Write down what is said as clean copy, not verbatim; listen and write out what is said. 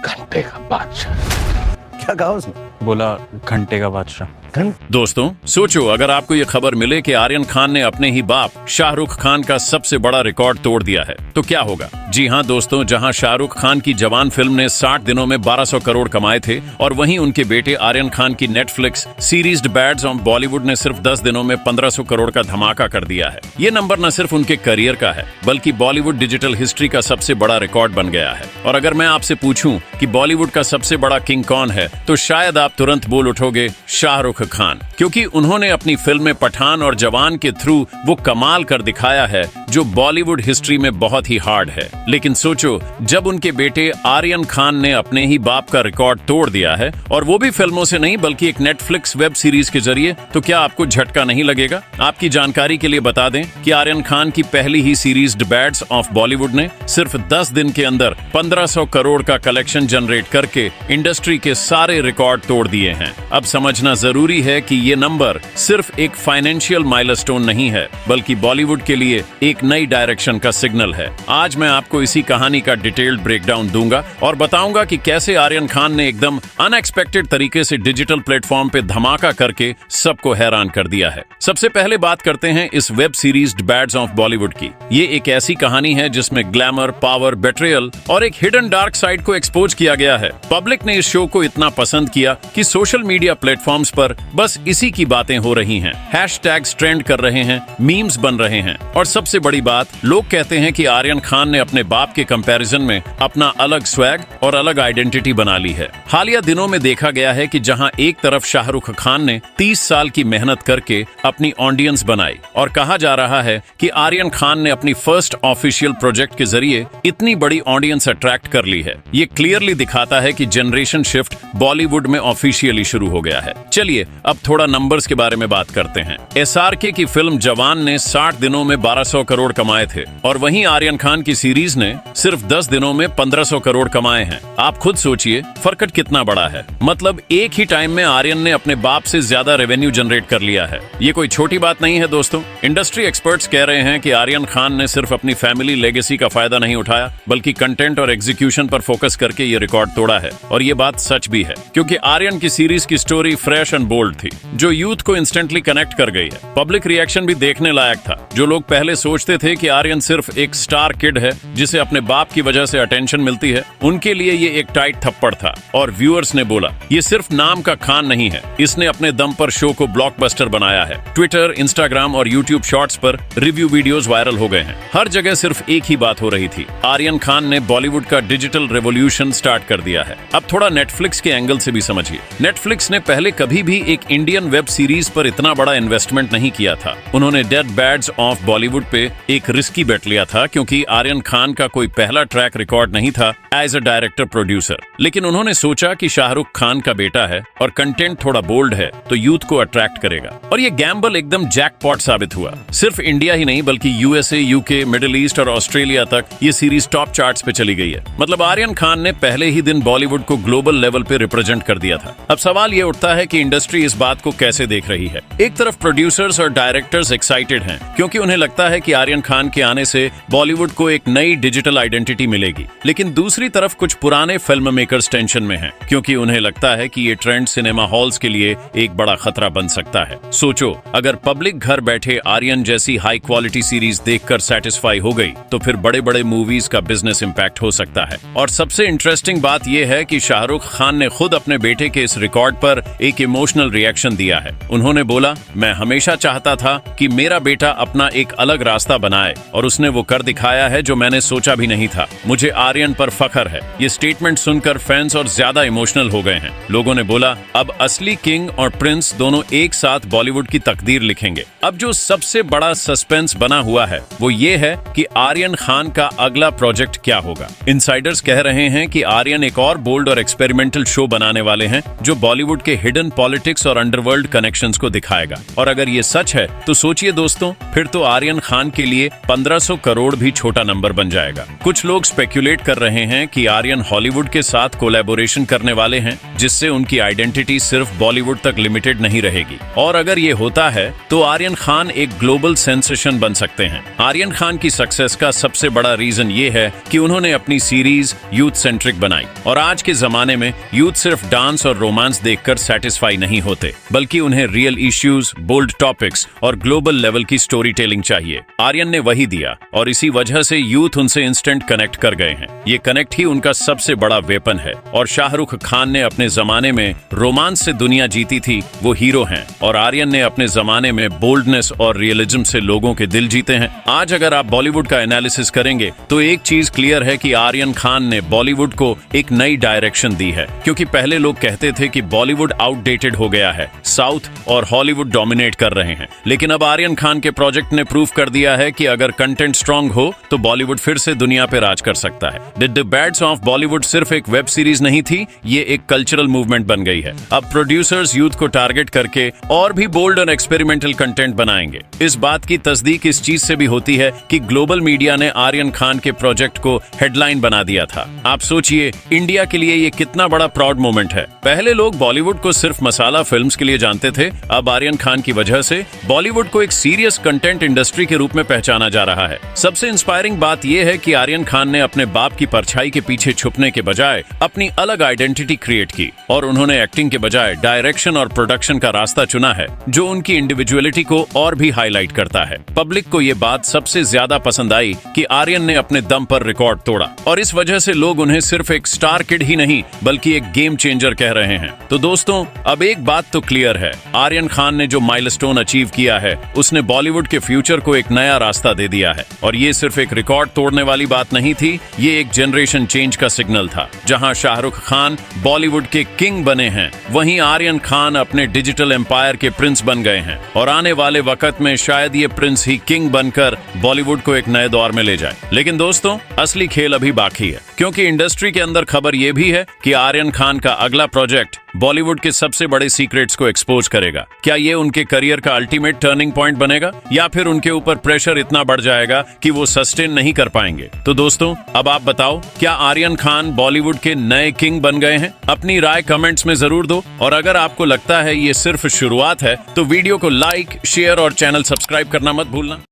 घंटे का बादशाह। क्या कहा उसने? बोला घंटे का बादशाह। दोस्तों सोचो, अगर आपको ये खबर मिले कि आर्यन खान ने अपने ही बाप शाहरुख खान का सबसे बड़ा रिकॉर्ड तोड़ दिया है तो क्या होगा। जी हाँ दोस्तों, जहां शाहरुख खान की जवान फिल्म ने 60 दिनों में 1200 करोड़ कमाए थे और वहीं उनके बेटे आर्यन खान की Netflix series the bads of Bollywood ने सिर्फ 10 दिनों में 1500 करोड़ का धमाका कर दिया है। ये नंबर न सिर्फ उनके करियर का है बल्कि बॉलीवुड डिजिटल हिस्ट्री का सबसे बड़ा रिकॉर्ड बन गया है। और अगर मैं आपसे पूछूं कि बॉलीवुड का सबसे बड़ा किंग कौन है तो शायद आप तुरंत बोल उठोगे शाहरुख खान, क्योंकि उन्होंने अपनी फिल्में पठान और जवान के थ्रू वो कमाल कर दिखाया है जो बॉलीवुड हिस्ट्री में बहुत ही हार्ड है। लेकिन सोचो, जब उनके बेटे आर्यन खान ने अपने ही बाप का रिकॉर्ड तोड़ दिया है और वो भी फिल्मों से नहीं बल्कि एक नेटफ्लिक्स वेब सीरीज के जरिए, तो क्या आपको झटका नहीं लगेगा। आपकी जानकारी के लिए बता दें कि आर्यन खान की पहली ही series the bads of Bollywood ने सिर्फ 10 दिन के अंदर 1500 करोड़ का कलेक्शन जनरेट करके इंडस्ट्री के सारे रिकॉर्ड तोड़ दिए हैं। अब समझना जरूरी है कि ये नंबर सिर्फ एक फाइनेंशियल माइलस्टोन नहीं है बल्कि बॉलीवुड के लिए एक नई डायरेक्शन का सिग्नल है। आज मैं आपको इसी कहानी का डिटेल्ड ब्रेकडाउन दूंगा और बताऊंगा कि कैसे आर्यन खान ने एकदम अनएक्सपेक्टेड तरीके से डिजिटल प्लेटफॉर्म पे धमाका करके सबको हैरान कर दिया है। सबसे पहले बात करते हैं इस web series the bads of Bollywood की। ये एक ऐसी कहानी है जिसमें ग्लैमर, पावर, बेट्रियल और एक हिडन डार्क साइड को एक्सपोज किया गया है। पब्लिक ने इस शो को इतना पसंद किया कि सोशल मीडिया प्लेटफॉर्म्स पर बस इसी की बातें हो रही हैं। हैशटैग्स ट्रेंड कर रहे हैं, मीम्स बन रहे हैं और सबसे बड़ी बात, लोग कहते हैं कि आर्यन खान ने अपने बाप के कंपैरिजन में अपना अलग स्वैग और अलग आइडेंटिटी बना ली है। हालिया दिनों में देखा गया है कि जहां एक तरफ शाहरुख खान ने 30 साल की मेहनत करके अपनी ऑडियंस बनाई और कहा जा रहा है कि आर्यन खान ने अपनी फर्स्ट ऑफिशियल प्रोजेक्ट के जरिए इतनी बड़ी ऑडियंस अट्रैक्ट कर ली है। ये क्लियरली दिखाता है कि जनरेशन शिफ्ट बॉलीवुड में ऑफिशियली शुरू हो गया है। चलिए अब थोड़ा नंबर्स के बारे में बात करते हैं। SRK की फिल्म जवान ने 60 दिनों में 1200 करोड़ कमाए थे और वहीं आर्यन खान की सीरीज ने सिर्फ 10 दिनों में 1500 करोड़ कमाए हैं। आप खुद सोचिए फर्क कितना बड़ा है। मतलब एक ही टाइम में आर्यन ने अपने बाप से ज्यादा रेवेन्यू जनरेट कर लिया है। ये कोई छोटी बात नहीं है दोस्तों। इंडस्ट्री एक्सपर्ट्स कह रहे हैं कि आर्यन खान ने सिर्फ अपनी फैमिली लेगेसी का फायदा नहीं उठाया बल्कि कंटेंट और एग्जीक्यूशन पर फोकस करके ये रिकॉर्ड तोड़ा है। और ये बात सच भी है क्योंकि आर्यन की सीरीज की स्टोरी फ्रेश एंड बोल्ड थी जो यूथ को इंस्टेंटली कनेक्ट कर गई है। पब्लिक रिएक्शन भी देखने लायक था। जो लोग पहले सोचते थे कि आर्यन सिर्फ एक स्टार किड है जिसे अपने बाप की वजह से अटेंशन मिलती है, उनके लिए ये एक टाइट थप्पड़ था। और व्यूअर्स ने बोला ये सिर्फ नाम का खान नहीं है, इसने अपने दम पर शो को ब्लॉकबस्टर बनाया है। ट्विटर, इंस्टाग्राम और यूट्यूब शॉर्ट्स पर रिव्यू वीडियोस वायरल हो गए हैं। हर जगह सिर्फ एक ही बात हो रही थी, आर्यन खान ने बॉलीवुड का डिजिटल रेवोल्यूशन स्टार्ट कर दिया है। अब थोड़ा नेटफ्लिक्स के एंगल से भी समझिए। नेटफ्लिक्स ने पहले कभी भी एक इंडियन वेब सीरीज पर इतना बड़ा इन्वेस्टमेंट नहीं किया था। उन्होंने डेड बैड्स ऑफ बॉलीवुड पे एक रिस्की बेट लिया था क्योंकि आर्यन खान का कोई पहला ट्रैक रिकॉर्ड नहीं था एज अ डायरेक्टर प्रोड्यूसर। लेकिन उन्होंने सोचा कि शाहरुख खान का बेटा है और कंटेंट थोड़ा बोल्ड है तो यूथ को अट्रैक्ट करेगा। और ये गैम्बल एकदम जैकपॉट साबित हुआ। सिर्फ इंडिया ही नहीं बल्कि USA, UK, मिडिल ईस्ट और ऑस्ट्रेलिया तक ये सीरीज टॉप चार्ट्स पे चली गई है। मतलब आर्यन खान ने पहले ही दिन बॉलीवुड को ग्लोबल लेवल पे रिप्रेजेंट कर दिया था। अब सवाल ये उठता है कि इंडस्ट्री इस बात को कैसे देख रही है। एक तरफ प्रोड्यूसर्स और डायरेक्टर्स एक्साइटेड हैं क्योंकि उन्हें लगता है कि आर्यन खान के आने से बॉलीवुड को एक नई डिजिटल आइडेंटिटी मिलेगी। लेकिन दूसरी तरफ कुछ पुराने फिल्म मेकर्स टेंशन में हैं क्योंकि उन्हें लगता है कि ये ट्रेंड सिनेमा हॉल्स के लिए एक बड़ा खतरा बन सकता है। सोचो, अगर पब्लिक घर बैठे आर्यन जैसी हाई क्वालिटी सीरीज देखकर सेटिस्फाई हो गई तो फिर बड़े बड़े मूवीज का बिजनेस इंपैक्ट हो सकता है। और सबसे इंटरेस्टिंग बात यह है कि शाहरुख खान ने खुद अपने बेटे के इस रिकॉर्ड पर एक इमोशनल रिएक्शन दिया है। उन्होंने बोला, मैं हमेशा चाहता था कि मेरा बेटा अपना एक अलग रास्ता बनाए और उसने वो कर दिखाया है जो मैंने सोचा भी नहीं था। मुझे आर्यन पर फख्र है। ये स्टेटमेंट सुनकर फैंस और ज्यादा इमोशनल हो गए हैं। लोगों ने बोला अब असली किंग और प्रिंस दोनों एक साथ बॉलीवुड की तकदीर लिखेंगे। अब जो सबसे बड़ा सस्पेंस बना हुआ है वो ये है कि आर्यन खान का अगला प्रोजेक्ट क्या होगा। इनसाइडर्स कह रहे हैं कि आर्यन एक और बोल्ड और एक्सपेरिमेंटल शो बनाने वाले हैं जो बॉलीवुड के हिडन पॉलिटिक्स और अंडरवर्ल्ड कनेक्शंस को दिखाएगा। और अगर ये सच है तो सोचिए दोस्तों, फिर तो आर्यन खान के लिए 1500 करोड़ भी छोटा नंबर बन जाएगा। कुछ लोग स्पेक्युलेट कर रहे हैं कि आर्यन हॉलीवुड के साथ कोलैबोरेशन करने वाले हैं जिससे उनकी आइडेंटिटी सिर्फ बॉलीवुड तक लिमिटेड नहीं रहेगी। और अगर ये होता है तो आर्यन खान एक ग्लोबल सेंसेशन बन सकते हैं। आर्यन खान की सक्सेस का सबसे बड़ा रीजन ये है कि उन्होंने अपनी सीरीज यूथ सेंट्रिक बनाई। और आज के जमाने में यूथ सिर्फ डांस और रोमांस देखकर सेटिस्फाई नहीं होते, बल्कि उन्हें रियल इश्यूज, बोल्ड टॉपिक्स और ग्लोबल लेवल की स्टोरी टेलिंग चाहिए। आर्यन ने वही दिया और इसी वजह से यूथ उनसे इंस्टेंट कनेक्ट कर गए हैं। ये कनेक्ट ही उनका सबसे बड़ा वेपन है। और शाहरुख खान ने अपने जमाने में रोमांस से दुनिया जीती थी, वो हीरो हैं। और आर्यन ने अपने जमाने में बोल्डनेस और रियलिज्म से लोगों के दिल जीते हैं। आज अगर आप बॉलीवुड का एनालिसिस करेंगे तो एक चीज क्लियर है कि आर्यन खान ने बॉलीवुड को एक नई डायरेक्शन दी है। क्योंकि पहले लोग कहते थे कि बॉलीवुड आउटडेटेड हो गया है, साउथ और हॉलीवुड डोमिनेट कर रहे हैं। लेकिन अब आर्यन खान के प्रोजेक्ट ने प्रूव कर दिया है कि अगर कंटेंट स्ट्रांग हो तो बॉलीवुड फिर से दुनिया पे राज कर सकता है। द बैड्स ऑफ बॉलीवुड सिर्फ एक वेब सीरीज नहीं थी, ये एक कल्चरल मूवमेंट बन गई है। अब प्रोड्यूसर्स यूथ को टारगेट करके और भी बोल्ड और एक्सपेरिमेंटल कंटेंट बनाएंगे। इस बात की तस्दीक इस चीज से भी होती है कि ग्लोबल मीडिया ने आर्यन खान के प्रोजेक्ट को हेडलाइन बना दिया था। आप सोचिए, इंडिया के लिए ये कितना बड़ा प्राउड मोमेंट है। पहले लोग बॉलीवुड को सिर्फ मसाला फिल्म्स के लिए जानते थे, अब आर्यन खान की वजह से बॉलीवुड को एक सीरियस कंटेंट इंडस्ट्री के रूप में पहचाना जा रहा है। सबसे इंस्पायरिंग बात यह है कि आर्यन खान ने अपने बाप की परछाई के पीछे छुपने के बजाय अपनी अलग आइडेंटिटी क्रिएट की और उन्होंने एक्टिंग के बजाय डायरेक्शन और प्रोडक्शन का रास्ता चुना है, जो उनकी इंडिविजुअलिटी को और भी हाईलाइट करता है। पब्लिक को ये बात सबसे ज्यादा पसंद आई कि आर्यन ने अपने दम पर रिकॉर्ड तोड़ा और इस वजह से लोग उन्हें सिर्फ एक स्टार किड ही नहीं बल्कि एक गेम चेंजर कह रहे हैं। तो दोस्तों, अब एक बात तो क्लियर है, आर्यन खान ने जो माइलस्टोन अचीव किया है उसने बॉलीवुड के फ्यूचर को एक नया रास्ता दे दिया है। और ये सिर्फ एक रिकॉर्ड तोड़ने वाली बात नहीं थी, ये एक जनरेशन चेंज का सिग्नल था। जहां शाहरुख खान बॉलीवुड के किंग बने हैं, वहीं आर्यन खान अपने डिजिटल एम्पायर के प्रिंस बन गए हैं। और आने वाले वक्त में शायद ये प्रिंस ही किंग बनकर बॉलीवुड को एक नए दौर में ले जाए। लेकिन दोस्तों, असली खेल अभी बाकी है, क्योंकि इंडस्ट्री के अंदर खबर यह भी है कि आर्यन खान का अगला प्रोजेक्ट बॉलीवुड के सबसे बड़े सीक्रेट्स को एक्सपोज करेगा। क्या ये उनके करियर का अल्टीमेट टर्निंग पॉइंट बनेगा या फिर उनके ऊपर प्रेशर इतना बढ़ जाएगा कि वो सस्टेन नहीं कर पाएंगे? तो दोस्तों, अब आप बताओ, क्या आर्यन खान बॉलीवुड के नए किंग बन गए हैं? अपनी राय कमेंट्स में जरूर दो। और अगर आपको लगता है ये सिर्फ शुरुआत है तो वीडियो को लाइक, शेयर और चैनल सब्सक्राइब करना मत भूलना।